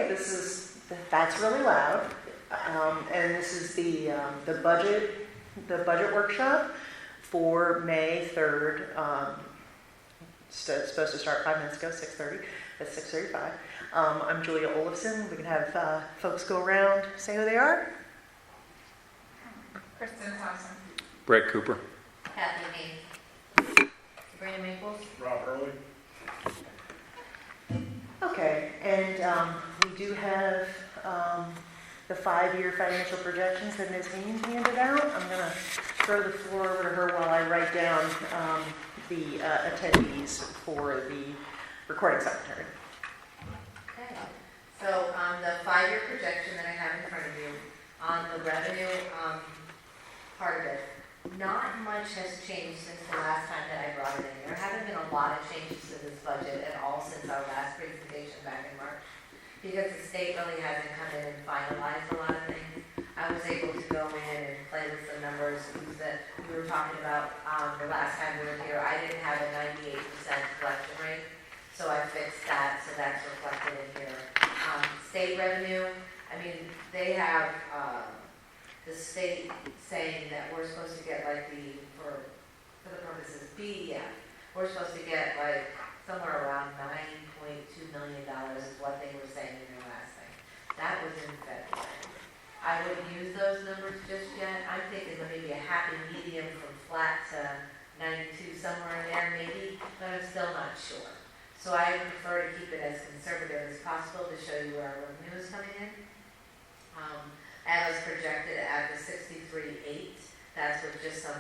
Okay, that's really loud. And this is the budget workshop for May 3rd. It's supposed to start 5 minutes ago, 6:30. It's 6:35. I'm Julia Olafson. We can have folks go around, say who they are. Kristen Thompson. Brett Cooper. Kathy Haynes. Sabrina Maples. Rob Early. Okay, and we do have the 5-year financial projections that Ms. Haynes handed out. I'm going to throw the floor over to her while I write down the attendees for the recording secretary. Okay. So the 5-year projection that I have in front of you on the revenue part of it, not much has changed since the last time that I brought it in. There haven't been a lot of changes to this budget at all since our last presentation back in March, because the state really hasn't come in and finalized a lot of things. I was able to go in and play with some numbers that we were talking about the last time we were here. I didn't have a 98% collection rate, so I fixed that, so that's reflected in here. State revenue, I mean, they have the state saying that we're supposed to get like for the purposes BEF, we're supposed to get like somewhere around $9.2 million is what they were saying in their last thing. That was in February. I wouldn't use those numbers just yet. I'm thinking maybe a happy medium from flat to 92, somewhere in there maybe, but I'm still not sure. So I prefer to keep it as conservative as possible to show you where our revenue is coming in. As projected at the 63.8, that's with just some,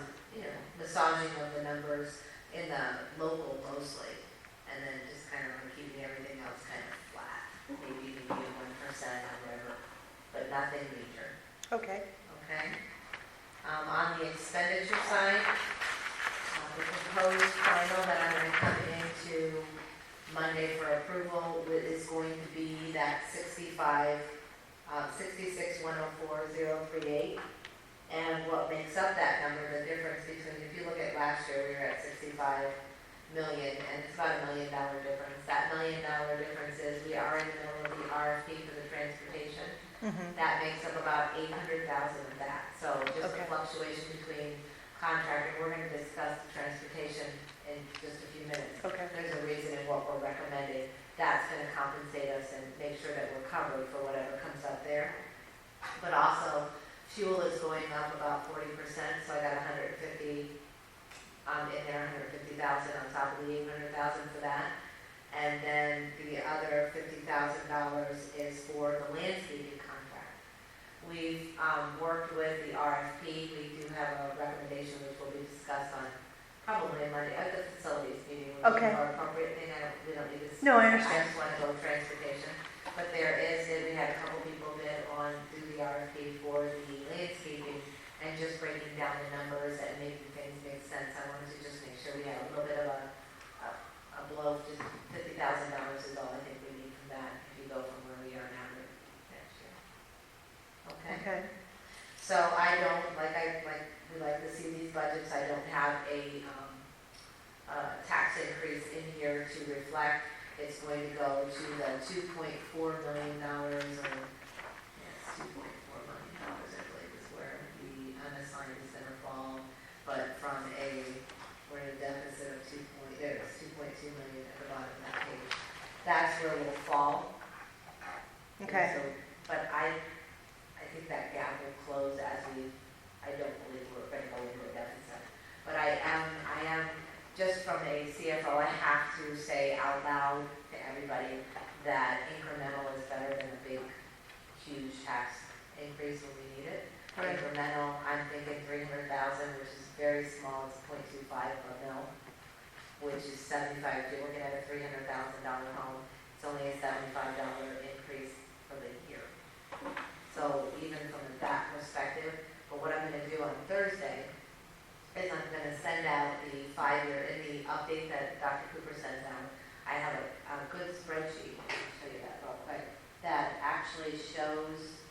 massaging of the numbers in the local mostly, and then just kind of keeping everything else kind of flat. Maybe you can get 1% or whatever, but nothing major. Okay. Okay. On the expenditure side, the proposed final that I'm going to come into Monday for approval is going to be that 66,104,038, and what makes up that number, the difference between, if you look at last year, we were at 65 million, and it's about $1 million difference. That $1 million difference is we are in the middle of the RFP for the transportation. Mm-hmm. That makes up about 800,000 of that. So just Okay. a fluctuation between contract, and we're going to discuss the transportation in just a few minutes. Okay. There's a reason in what we're recommending. That's going to compensate us and make sure that we're covered for whatever comes up there. But also, fuel is going up about 40%, so I got 150 in there, 150,000 on top of the 800,000 for that. And then the other $50,000 is for the landscaping contract. We've worked with the RFP. We do have a recommendation which will be discussed on probably Monday at the facilities meeting. Which Okay. is our appropriate thing. We don't need to discuss. No, I understand. I just want to go transportation. But we had a couple people bid on do the RFP for the landscaping and just breaking down the numbers and making things make sense. I wanted to just make sure we had a little bit of a blow. Just $50,000 is all I think we need from that if you go from where we are now to next year. Okay. Okay. So I don't, we like to see these budgets. I don't have a tax increase in here to reflect. It's going to go to the $2.4 million, or yes, $2.4 million, I believe is where the unassigned is going to fall. But we're in a deficit of 2.2 million at the bottom of that page. That's where we'll fall. Okay. So, but I think that gap will close I don't believe we're going to go into a deficit. But I am, just from a CFO, I have to say out loud to everybody that incremental is better than a big, huge tax increase when we need it. Right. Incremental, I'm thinking 300,000, which is very small. It's 0.25 per mil, which is 75. If you're looking at a $300,000 home, it's only a $75 increase for the year. So even from that perspective, but what I'm going to do on Thursday is I'm going to send out the 5-year in the update that Dr. Cooper sends out. I have a good spreadsheet, I'll show you that real quick, that actually shows,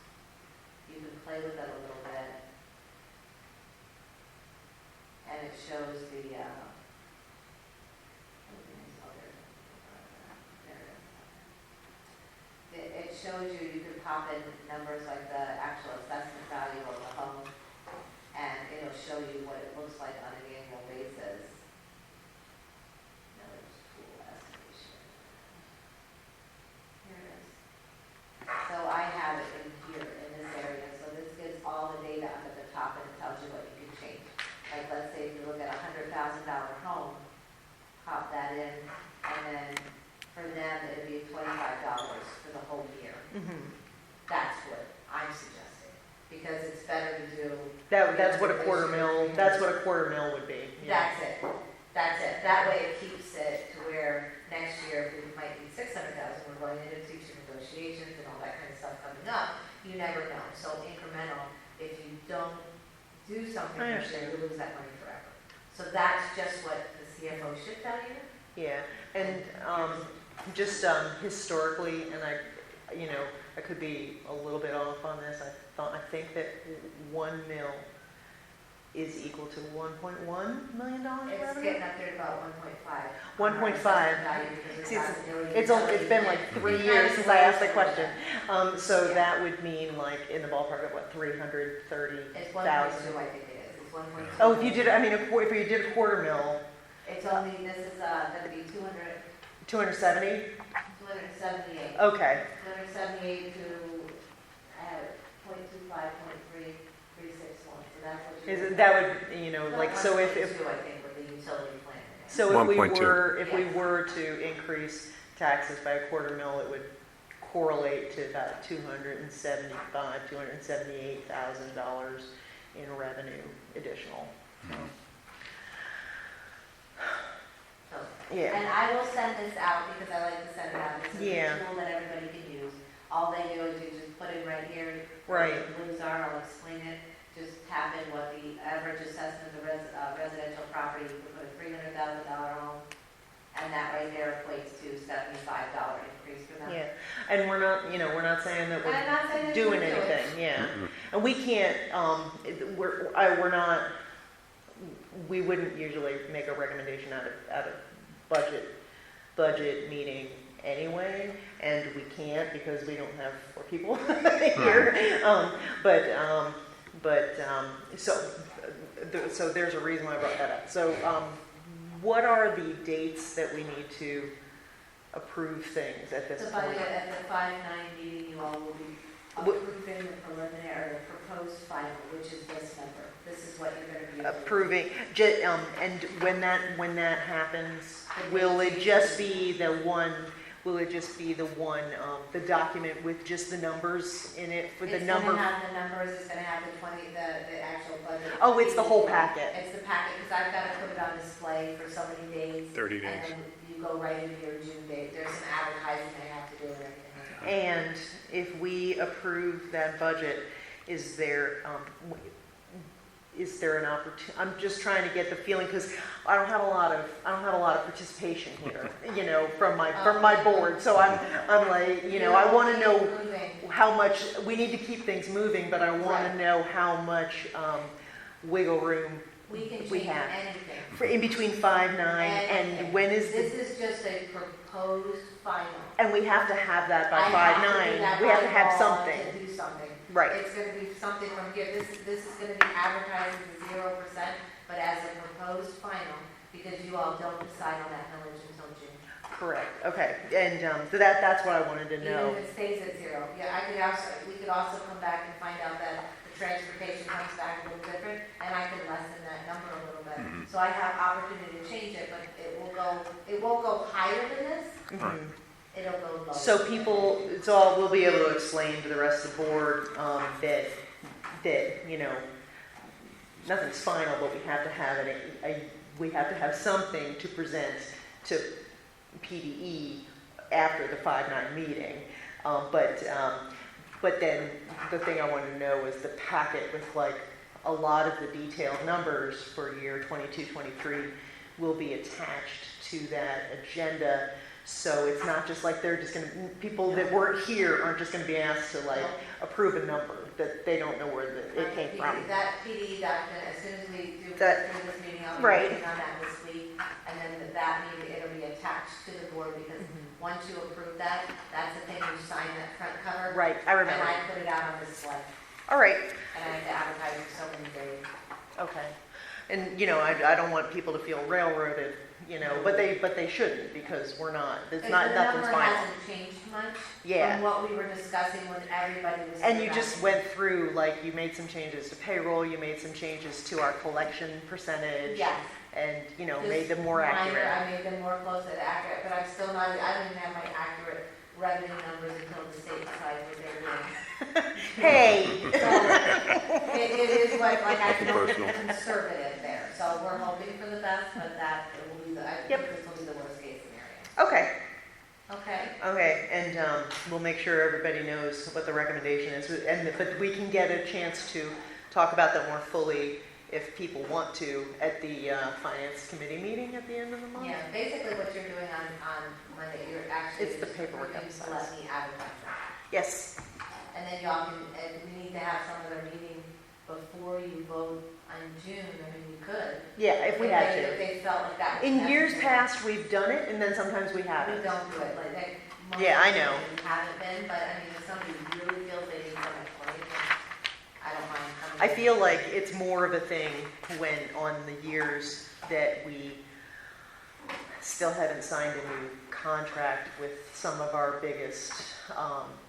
you can play with it a little bit, and it shows the, it shows you, you can pop in numbers like the actual assessment value of the home, and it'll show you what it looks like on an annual basis. Millage pool estimation. Here it is. So I have it in here, in this area, so this gives all the data up at the top and it tells you what you can change. Like, let's say if you look at $100,000 home, pop that in, and then for them, it'd be $25 for the whole year. That's what I'm suggesting, because it's better to do. That's what a quarter mil, that's what a quarter mil would be. Yeah. That's it. That's it. That way it keeps it to where next year, if we might need 600,000, we're going into future negotiations and all that kind of stuff coming up. You never know. So incremental, if you don't do something this year, you lose that money forever. So that's just what the CFO should tell you. Yeah, and just historically, and I could be a little bit off on this. I think that 1 mil is equal to $1.1 million It's revenue. getting up there to about 1.5. 1.5. See, it's been like 3 years since I asked that question. So that would mean like in the ballpark of what, 330,000. It's 1.2, I think it is. It's 1.2. Oh, if you did a quarter mil, It's only, this is going to be 270. 278. Okay. 278 to 0.25, 0.3361. So that's what you're. That would like so if 1.2, I think, with the utility plan. so if 1.2. we were to increase taxes by a quarter mil, it would correlate to about $278,000 in revenue additional. So, Yeah. and I will send this out because I like to send it out. This is Yeah. a tool that everybody can use. All they do is you just put in right here. Right. What the blues are, I'll explain it. Just tap in what the average assessment of residential property, you can put a $300,000 home, and that right there equates to $75 increase for them. Yeah, and we're not saying that And I'm not saying we're that doing you do it. anything, yeah. And we can't, we're not, we wouldn't usually make a recommendation out of budget meeting anyway, and we can't because we don't have 4 people here. So there's a reason why I brought that up. So what are the dates that we need to approve things at this The point? budget at the 5/9 meeting, you all will be approving the preliminary, or proposed final, which is this number. This is what you're going to be Approving, and when that happens, will it just be the one, the document with just the numbers in it for the number? It's going to have the numbers, it's going to have the actual budget. Oh, it's the whole packet. It's the packet, because I've got to put it on display for so many days. 30 days. And then you go right into your June date. There's some advertising they have to do and everything. And if we approve that budget, is there an opportunity? I'm just trying to get the feeling, because I don't have a lot of participation here, from my board. So I'm like, I want to know how much we need to keep things moving, but I want to know how much wiggle room We can we change have anything. in between 5/9 and when is This is just a proposed final. and we have to have that by I have to do 5/9. that We have to by have law something. To do something. Right. It's going to be something from here. This is going to be advertised as 0%, but as a proposed final, because you all don't decide on that millage until June. Correct. Okay. And so that's what I wanted to know. Even if it stays at 0. Yeah, we could also come back and find out that the transportation comes back a little different, and I could lessen that number a little bit. So I have opportunity to change it, but it won't go higher than this. Mhm. It'll go lower. So we'll be able to explain to the rest of the board that nothing's final, but we have to have something to present to PDE after the 5/9 meeting. But then the thing I wanted to know was the packet with like a lot of the detailed numbers for year 22-23 will be attached to that agenda. So it's not just like people that weren't here aren't just going to be asked to like approve a number that they don't know where it came from. That PDE document, as soon as we do That- this meeting, I'll be right. working on that this week, and then that meeting, it'll be attached to the board, because once you approve that, that's the thing, you sign that front cover. Right, I remember. And I put it out on display, All right, and I have to advertise it so many days. okay. And, you know, I don't want people to feel railroaded, you know, but they shouldn't, because we're not, it's not, nothing's The number final. hasn't changed much Yeah. from what we were discussing when everybody was. And you just went through, like, you made some changes to payroll, you made some changes to our collection percentage. Yes. And, you know, Just made them more minor, accurate. I made them more close and accurate, but I'm still not, I don't even have my accurate revenue numbers until the state decides what they're doing. Hey, So, it is what, like, I Nothing feel personal. conservative there, so we're hoping for the best, but that it will be the, I Yep. think this will be the worst case scenario. okay, Okay, and we'll make sure everybody knows what the recommendation is. But we can get a chance to talk about that more fully if people want to at the finance committee meeting at the end of the month. yeah, basically what you're doing on Monday, you're actually. It's the paperwork approving to exercise. let me advertise that. Yes, And then y'all can, and we need to have some other meeting before you vote on June, I mean, we could. yeah, if we had If to. they felt like that was In years necessary. past, we've done it, and then sometimes we We haven't. don't do it, like, most Yeah, I of the know. time we haven't been, but I mean, if somebody really feels they need so much money, then I don't mind coming. I in. feel like it's more of a thing when, on the years that we still haven't signed a new contract with some of our biggest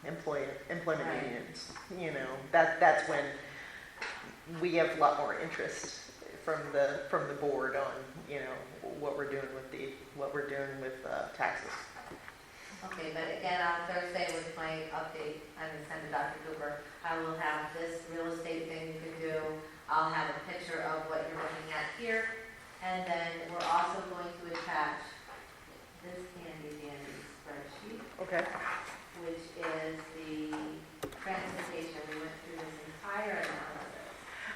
employment Right. unions. You know, that's when we have a lot more interest from the board on, you know, what we're doing with taxes. Okay, but again, on Thursday with my update, I'm gonna send to Dr. Cooper, I will have this real estate thing you can do, I'll have a picture of what you're looking at here, and then we're also going to attach this handy dandy spreadsheet, Okay. which is the transportation, we went through this entire analysis.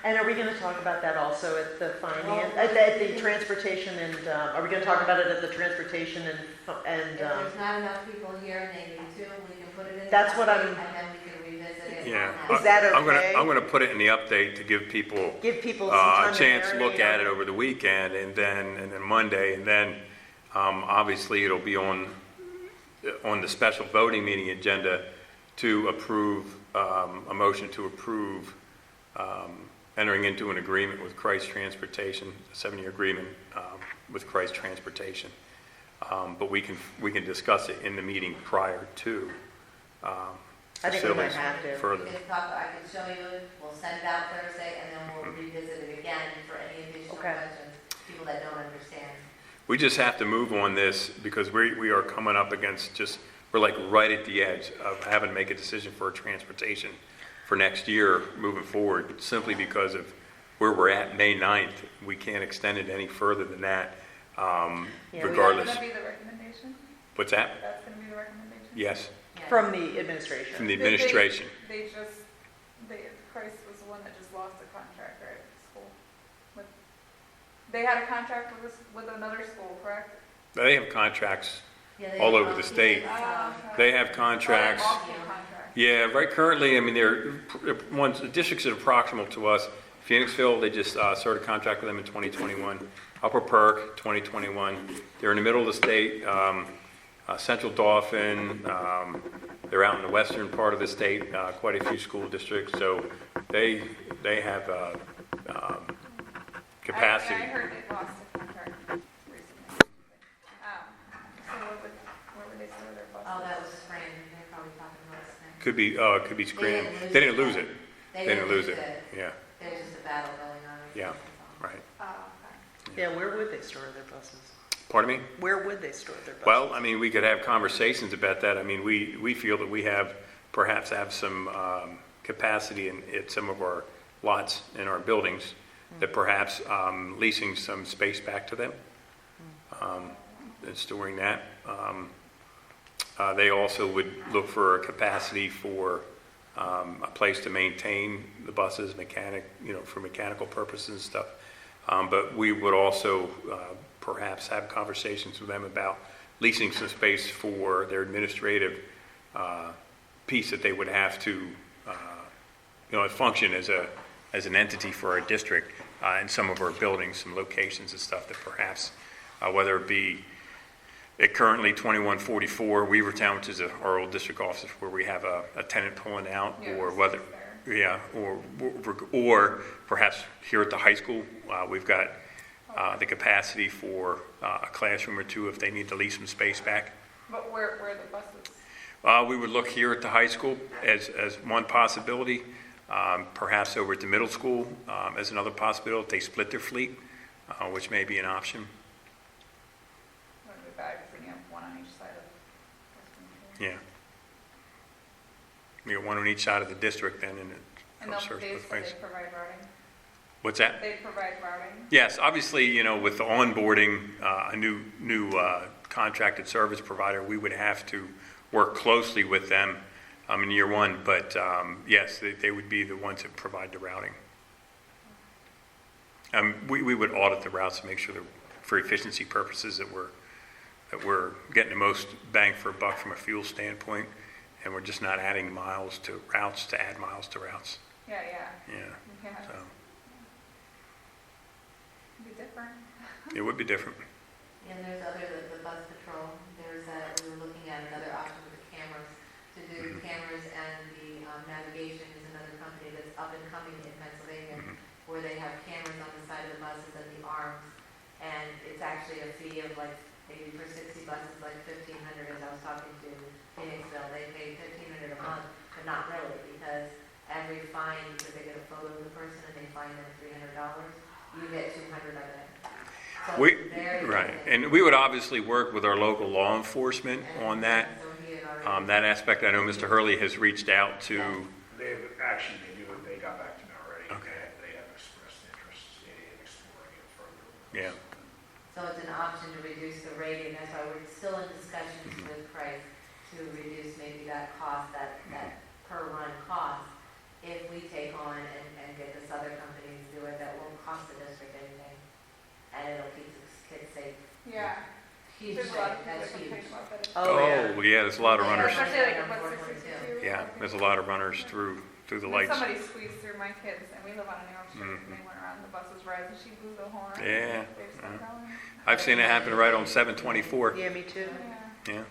And are we going to talk about that also at the finance, Well, at the transportation and, are we going to talk about it at the transportation and, If there's not enough people here and they need to, we can put it in. the That's what I'm- update, And then we can revisit it. Yeah. on Is that I'm okay? gonna put it in the update to give people give people some time a chance to look marinate at on it over the weekend and then Monday, and then obviously it'll be on the special voting meeting agenda to approve, a motion to approve entering into an agreement with Christ Transportation, a 7-year agreement with Christ Transportation. But we can discuss it in the meeting prior to I think we might facilities have to. further. We can talk, I can show you, we'll send it out Thursday, and then we'll revisit it again for any additional Okay. questions, people that don't understand. We just have to move on this because we are coming up against we're like right at the edge of having to make a decision for transportation for next year moving forward, simply because of where we're at May 9th. We can't extend it any further than that, Yeah, we- regardless. Is that going to be the recommendation? What's that? That's going to be the recommendation? Yes, Yeah. From the administration. from the administration. Christ was the one that just lost a contract, right, with school? They had a contract with another school, correct? They have contracts. Yeah, they- all over the state. Ah, They have contracts. Oh, an awful contract. Yeah, right currently, I mean, the districts that are proximal to us, Phoenixville, they just started a contract with them in 2021. Upper Perk, 2021. They're in the middle of the state. Central Dauphin, they're out in the western part of the state, quite a few school districts, so they have capacity. I heard they lost a contract recently. So where would they store their buses? Oh, that was Spring, they're probably talking about Spring. Could be Scranton. They didn't lose it. They They didn't lose it. Yeah, There's just a battle going on. Yeah. That's all. right. Okay. Yeah, where would they store their buses? Pardon me? Where would they store their buses? Well, I mean, we could have conversations about that. I mean, we feel that we perhaps have some capacity at some of our lots in our buildings, that perhaps leasing some space back to them and storing that. They also would look for a capacity for a place to maintain the buses, for mechanical purposes and stuff. But we would also perhaps have conversations with them about leasing some space for their administrative piece that they would have to, function as an entity for our district in some of our buildings, some locations and stuff that perhaps, whether it be At currently 2144 Weavertown, which is our old district office where we have a tenant pulling out, Yeah, or it's whether, there. yeah, or perhaps here at the high school, we've got the capacity for a classroom or two if they need to lease some space back. But where are the buses? We would look here at the high school as one possibility, perhaps over at the middle school as another possibility if they split their fleet, which may be an option. That would be bad, because then you have one on each side of Expenditure. Yeah. We got one on each side of the district then, and it And helps they'll, serve they both said ways. they provide routing? What's that? They provide routing? Yes, obviously, with the onboarding a new contracted service provider, we would have to work closely with them in year one, but yes, they would be the ones that provide the routing. We would audit the routes to make sure that for efficiency purposes that we're getting the most bang for a buck from a fuel standpoint, and we're just not adding miles to routes to add miles to routes. Yeah, Yeah, so It'd be different. it would be different. And there's the bus patrol, we were looking at another option with the cameras, to do cameras, and the navigation is another company that's up and coming in Pennsylvania, where they have cameras on the side of the buses and the arms, and it's actually a fee of like, maybe for 60 buses, like $1,500, as I was talking to Phoenixville, they pay $1,500 a month, but not really, because every fine, because they get a photo of the person and they fine them $300, you get 200 of it. So it's very Right, limited. and we would obviously work with our local law enforcement on that. So he had already- That aspect, I know Mr. Hurley has reached out to, They actually, they got back to me already. Okay. They have expressed interest in exploring it further. yeah, So it's an option to reduce the rating, that's why we're still in discussions with Price to reduce maybe that cost, that per run cost. If we take on and get this other company to do it, that won't cost the district anything, and it'll keep the kids safe. Yeah. Huge, There's a lot of people that's that huge. complain about that. oh, yeah, there's a lot of Yeah. runners, Especially like Yeah. at West 662. yeah, there's a lot of runners through the And lights. somebody squeezed through my kids, and we live on a narrow street, and they went around, the bus was rising, she blew the horn. Yeah. They stopped going. I've seen it happen right on 724, Yeah, me too. Yeah. yeah.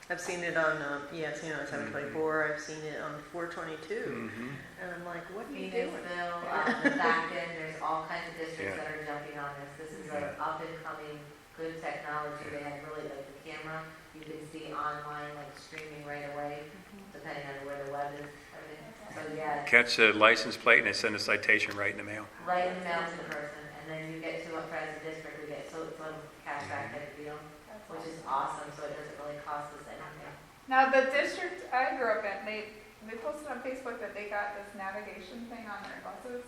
I've seen it on, I've seen it on 724, I've seen it on 422, Mhm. and I'm like, what are you doing? Phoenixville, the back end, there's all kinds of districts Yeah. that are jumping on this. This is an up and coming, good technology. They have really, like the camera, you can see online, like streaming right away, depending on where the web is, everything. So yeah, Catch a license plate and they send a citation right in the mail. right in the mail to the person, and then you get to, for as a district, we get so it's a cashback type of deal, That's which is awesome. awesome, so it doesn't really cost us anything. Now, the district I grew up in, they posted on Facebook that they got this navigation thing on their buses,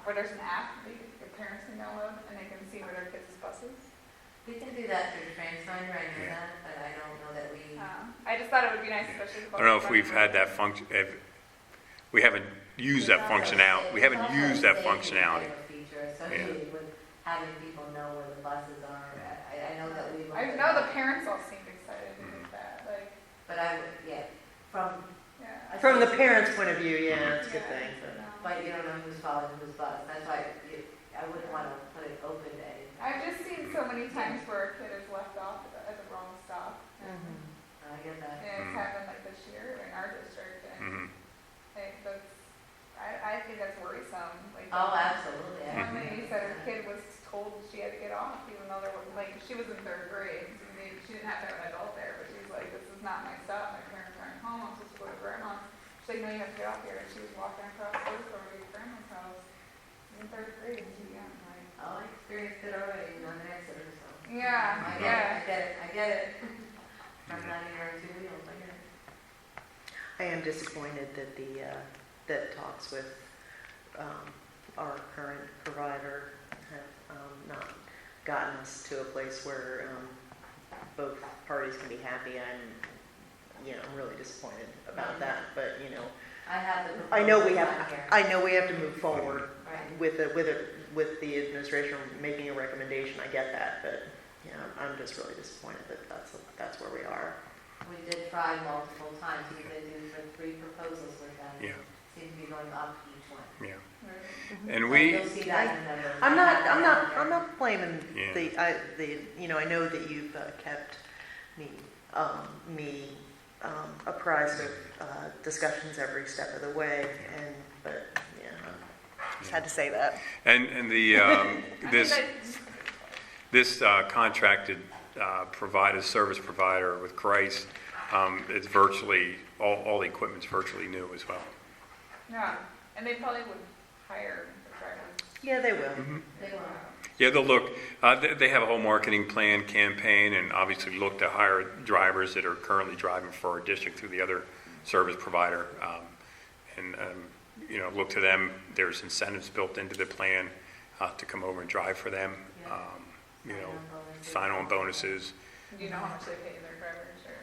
where there's an app that your parents can download, and they can see where their kids' buses. We can do that through TransFinder, I know Yeah. that, but I don't know that we. I just thought it would be nice, especially. I don't know if we've had that function, we haven't used that functionality, we haven't used that functionality. Feature associated with having people know where the buses are. I know that we. I know the parents all seemed excited with that, like, But I would, yeah, from. yeah. From the parents' point of view, yeah, it's a good Yeah, thing. But you don't know who's following whose bus. That's why I wouldn't want to put it open to anything. I've just seen so many times where a kid is left off at the wrong stop. Mhm. I get that. And it's happened like this year in our district, and Mhm. I think that's worrisome. Like, Oh, absolutely. one lady said her kid was told she had to get off, even though there was, like, she was in 3rd grade, so she didn't have to have an adult there, but she's like, this is not my stop, my parents aren't home, I'm supposed to go to grandma's. She's like, no, you have to get off here, and she was walking across the road to grandma's house. She's in 3rd grade, and she's young, like, Oh, I experienced it already, not an accident, so. yeah, I yeah. get it, I get it. From 90 or 2 wheels, I get it. I am disappointed that that talks with our current provider have not gotten us to a place where both parties can be happy. I'm really disappointed about that, but, I have the. I know we proposals have, on here. I know we have to move forward Right. with the administration making a recommendation. I get that, but, I'm just really disappointed that that's where we are. We did try multiple times, we did do the 3 proposals with them. Yeah, Seem to be going up each one. yeah. Right. And So we, You'll see that in the numbers. I'm I have that on not there. blaming Yeah. I know that you've kept me apprised of discussions every step of the way, but yeah, just had to say that. And the, this, contracted service provider with Christ, it's virtually, all the equipment's virtually new as well. Yeah, and they probably would hire the drivers. Yeah, they will. They will. Yeah, they'll look, they have a whole marketing plan, campaign, and obviously look to hire drivers that are currently driving for our district through the other service provider. Look to them, there's incentives built into the plan to come over and drive for them. Sign-on bonuses. Do you know how much they pay their drivers or?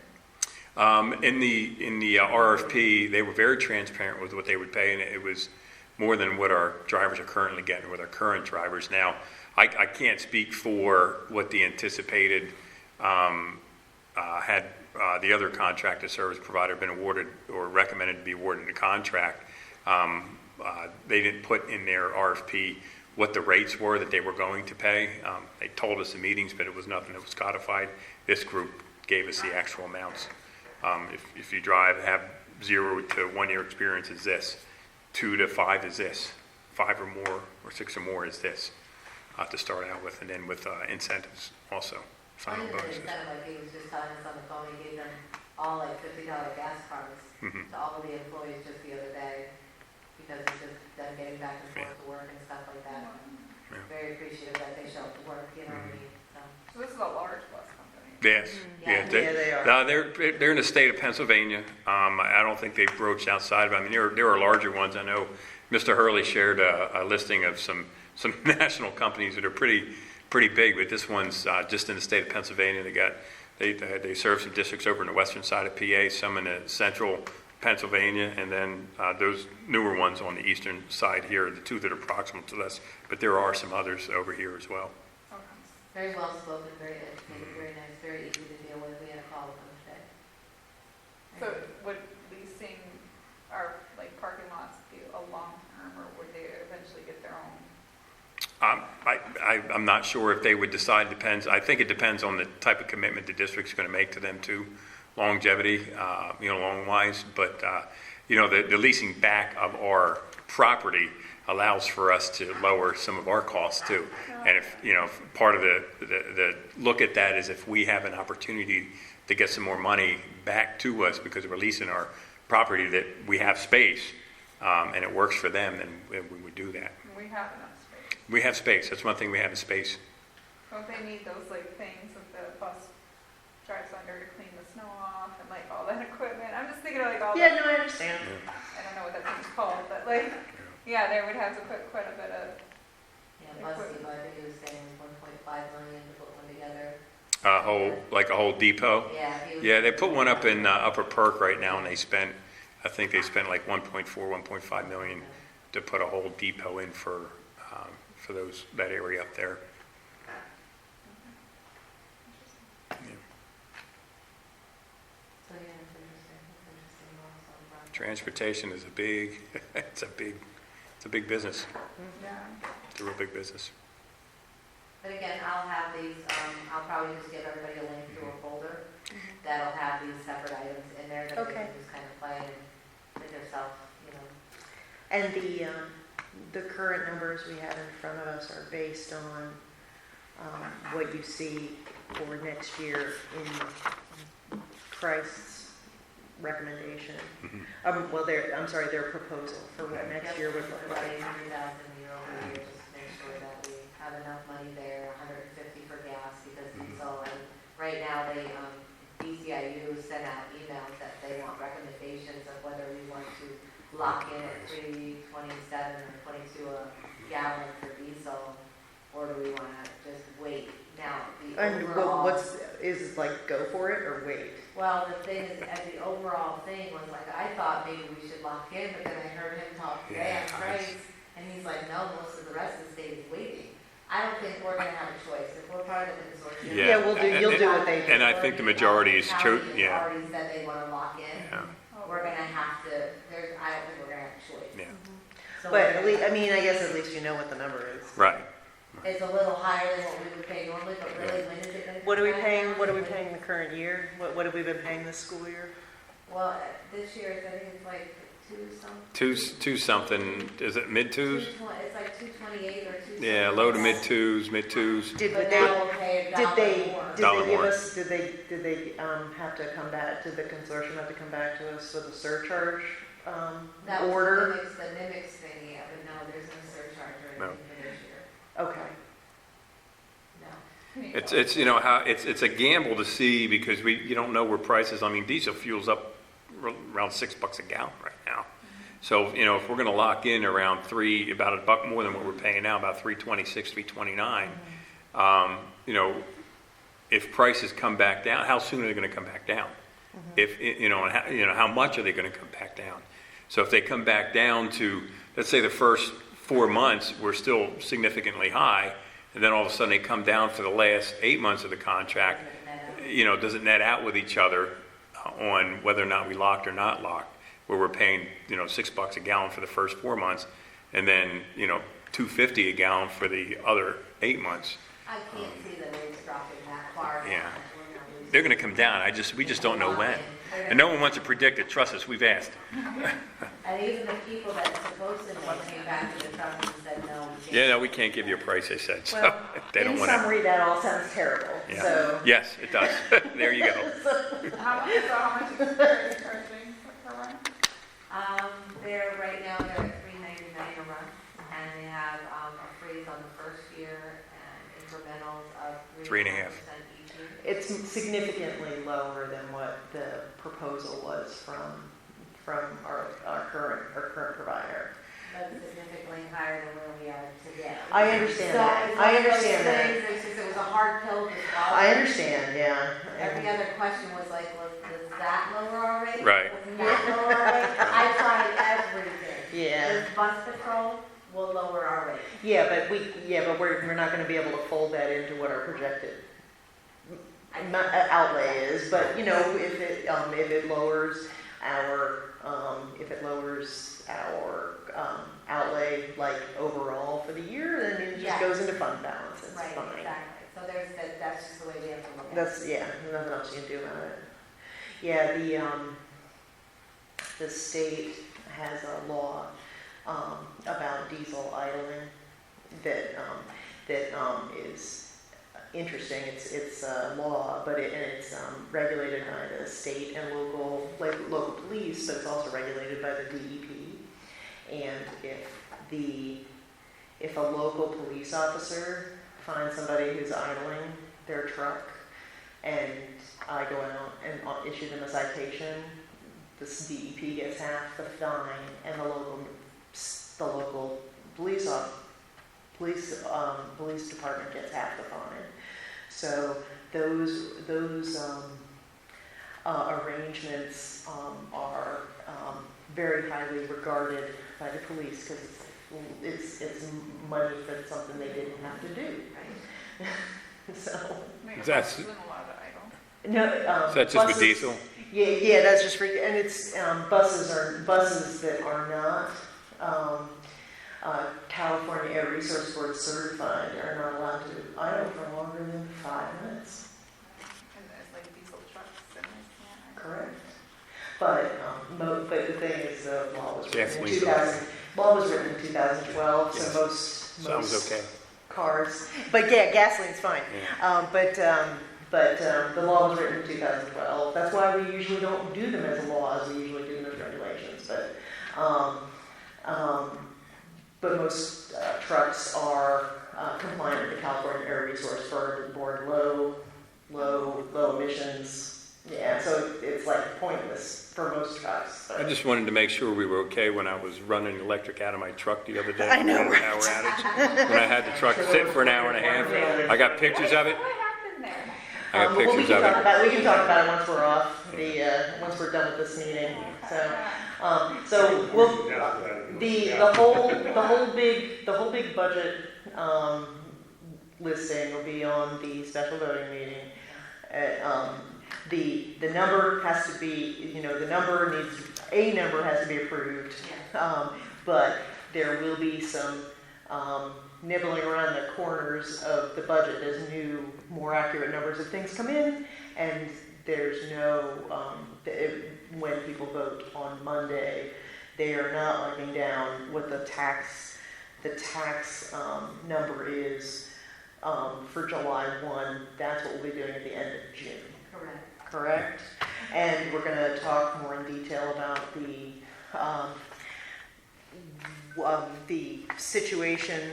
In the RFP, they were very transparent with what they would pay, and it was more than what our drivers are currently getting with our current drivers. Now, I can't speak for what the anticipated had the other contracted service provider been awarded or recommended to be awarded the contract. They didn't put in their RFP what the rates were that they were going to pay. They told us in meetings, but it was nothing that was codified. This group gave us the actual amounts. If you have 0 to 1 year experience is this, 2 to 5 is this, 5 or more or 6 or more is this to start out with, and then with incentives also, sign-on One of the bonuses. incentive, like he was just telling us on the phone, he gave them all like $50 gas cards to all of the employees just the other day, because it's just them getting back and forth to work and stuff like that. Yeah. Very appreciative that they show up to work, you know what I mean? So this is a large bus company. Yes, Yeah. Yeah, they are. They're in the state of Pennsylvania. I don't think they've broached outside of it. I mean, there are larger ones. I know Mr. Hurley shared a listing of some national companies that are pretty big, but this one's just in the state of Pennsylvania. They serve some districts over in the western side of PA, some in the central Pennsylvania, and then those newer ones on the eastern side here, the two that are proximal to us. But there are some others over here as well. Okay. Very well spoken, very educated, very nice, very easy to deal with. We had a call with them today. So would leasing our parking lots be a long term, or would they eventually get their own? I'm not sure if they would decide. Depends. I think it depends on the type of commitment the district's going to make to them too, longevity, long-wise. But the leasing back of our property allows for us to lower some of our costs too. And if part of the look at that is if we have an opportunity to get some more money back to us because we're leasing our property, that we have space and it works for them, then we would do that. We have enough space. We have space. That's one thing we have is space. Don't they need those things that the bus drives under to clean the snow off and all that equipment? I'm just thinking of all Yeah, that. no, I understand. I don't know what that thing's called, but yeah, they would have to put quite a bit of. Yeah, Busty, I think he was saying $1.5 million to put one together. A whole depot. Yeah. Yeah, they put one up in Upper Perk right now, and I think they spent like 1.4, 1.5 million to put a whole depot in for that area up there. So yeah, it's interesting. It's interesting also. Transportation is it's a big business. Yeah. It's a real big business. But again, I'll have these, I'll probably just give everybody a link to a folder that'll have these separate items in there that they Okay. can just kind of play and with themselves, And the current numbers we have in front of us are based on what you see for next year in Christ's recommendation. Their proposal for what next year would look like. 100,000 year over year, just to make sure that we have enough money there, 150 for gas, because diesel, and right now DCIU sent out emails that they want recommendations of whether we want to lock in at $3.27 or $22 a gallon for diesel, or do we want to just wait? Now, the And overall... go for it or wait? Well, the thing is, the overall thing was I thought maybe we should lock in, but then I heard him talk today on price, and he's like, no, most of the rest of the state is waiting. I don't think we're going to have a choice. If we're part of the consortium... Yeah. You'll do what they do. And I think the majority is true. Yeah. Already said they want to lock in. Yeah. We're going to have to, I don't think we're going to have a choice. Yeah. So But we're gonna- I guess at least you know what the number is. Right. is a little higher than what we would pay normally, but really, when is it gonna? What are we come paying, back what are we down? paying the current year? What have we been paying this school year? Well, this year, I think it's like Two something, is it mid twos? It's like 228 or 2. Yeah, low to mid twos, mid twos. Did But they, now we'll pay a did dollar they, more. did Dollar they give more. us, did they have to come back, did the consortium have to come back to us with a surcharge, That was order? the NIMIX thing, yeah, but no, there's no surcharge or No. anything for this year. Okay. No. It's you know how it's a gamble to see because you don't know where prices. I mean, diesel fuel's up around $6 a gallon right now. So you know if we're going to lock in around about $1 more than what we're paying now, about $3.26, $3.29. You know, if prices come back down, how soon are they going to come back down? If you know, and how much are they going to come back down? So if they come back down to, let's say the first 4 months were still significantly high, and then all of a sudden they come down for the last 8 months of the contract, you know, does it net out with each other on whether or not we locked or not locked, where we're paying, you know, $6 a gallon for the first 4 months, and then, you know, $2.50 a gallon for the other 8 months. I can't see the rates dropping that far. Yeah. We're gonna lose They're going to come down. We just don't know when. And no one wants to predict it. Trust us, we've asked. And even the people that supposedly came back to the trust and said, no, we can't. Yeah, no, we can't give you a price, they said. So Well, they don't in want to. summary, that all sounds terrible, Yeah. so. Yes, it does. There you go. How much is charging per run? They're right now, they're at $3.99 a month, and they have a freeze on the first year and incrementals of 3.5% 3.5. each year. It's significantly lower than what the proposal was from our current provider. But significantly higher than where we are today. I understand So that. it's I one of those understand that. things, it's just, it was a hard pill to swallow. I understand, yeah. Every other question was like, was that lower already? Right. Was that lower already? I tried everything. Yeah, This bus patrol will lower our rate. but we're not gonna be able to fold that into what our projected outlay is, but you know, if it lowers our outlay like overall for the year, then it just Yeah. goes into fund balance, it's Right, fine. exactly. So that's just the way we have to look at it. That's, yeah, nothing else you can do about it. Yeah, the state has a law, about diesel idling that is interesting. It's a law, but it's regulated by the state and local police, but it's also regulated by the DEP. And if a local police officer finds somebody who's idling their truck, and I go out and issue them a citation, this DEP gets half the fine, and the local police department gets half the fine. So those arrangements are very highly regarded by the police because it's money for something they didn't have to do. Right. So Maybe That's- buses isn't allowed to idle. no. Is that just with buses- diesel? Yeah, that's just and it's buses that are not California Air Resource Board certified are not allowed to idle for longer than 5 minutes. And there's like diesel trucks and this, yeah. Correct. But the thing is, the law was written in Gasoline's 2000. Law was written in 2012, Yes. so most Sounds okay. cars. But yeah, gasoline's fine. Yeah. But the law was written in 2012. That's why we usually don't do them as laws. We usually do them as regulations. But most trucks are compliant with the California Air Resource Board low emissions. Yeah, so it's like pointless for most trucks. I just wanted to make sure we were okay when I was running electric out of my truck the other day. I know, We had an hour outage. When I had the truck sit for an hour and a half. I got pictures of it. What happened there? I got Well, we pictures can of talk it. about we can talk about it once we're off once we're done with this meeting. So we'll the whole big budget listing will be on the special voting meeting. The number has to be, a number has to be approved. Yeah. But there will be some nibbling around the corners of the budget as new, more accurate numbers of things come in, and there's no, when people vote on Monday, they are not looking down what the tax number is for July 1. That's what we'll be doing at the end of June. Correct? And we're going to talk more in detail about the situation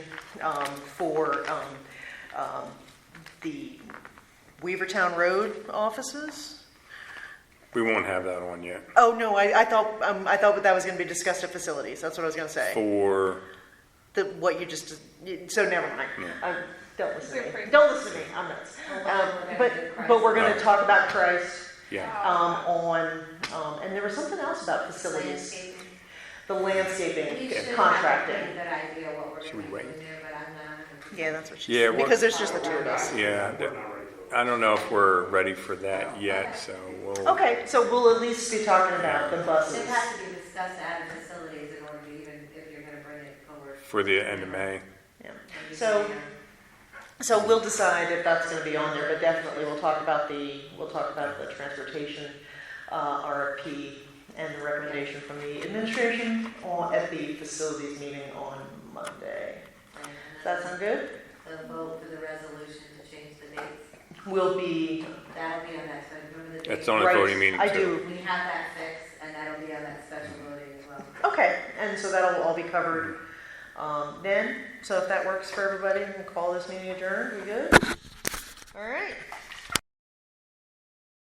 for the Weavertown Road offices. We won't have that on yet. Oh, no, I thought that was going to be discussed at facilities. That's what I was going to say. For, What you just, so never mind. Yeah. Don't listen to me. Don't listen to me. I'm nuts. But we're going to talk about Christ yeah, and there was something else about facilities. The landscaping, You should have a contracting. pretty good idea what we're Should gonna we do wait? in there, but I'm not. Yeah, that's what she Yeah, said. what- Because there's just the two of us. yeah. We're not ready for I don't know if we're ready for that yet, so we'll. Okay, so we'll at least be talking about the buses. It has to be discussed at facilities in order to even, if you're gonna bring it forward. For the end of May. Yeah. So we'll decide if that's going to be on there, but definitely we'll talk about the transportation RFP and the recommendation from the administration at the facilities meeting on Monday. Does that sound good? The vote for the resolution to change the dates, Will be, that'll be on that, so remember the date? That's on a Right, voting meeting I too. do. We have that fixed, and that'll be on that special voting as well. Okay, and so that'll all be covered then. So if that works for everybody, we'll call this meeting adjourned. We good? All right.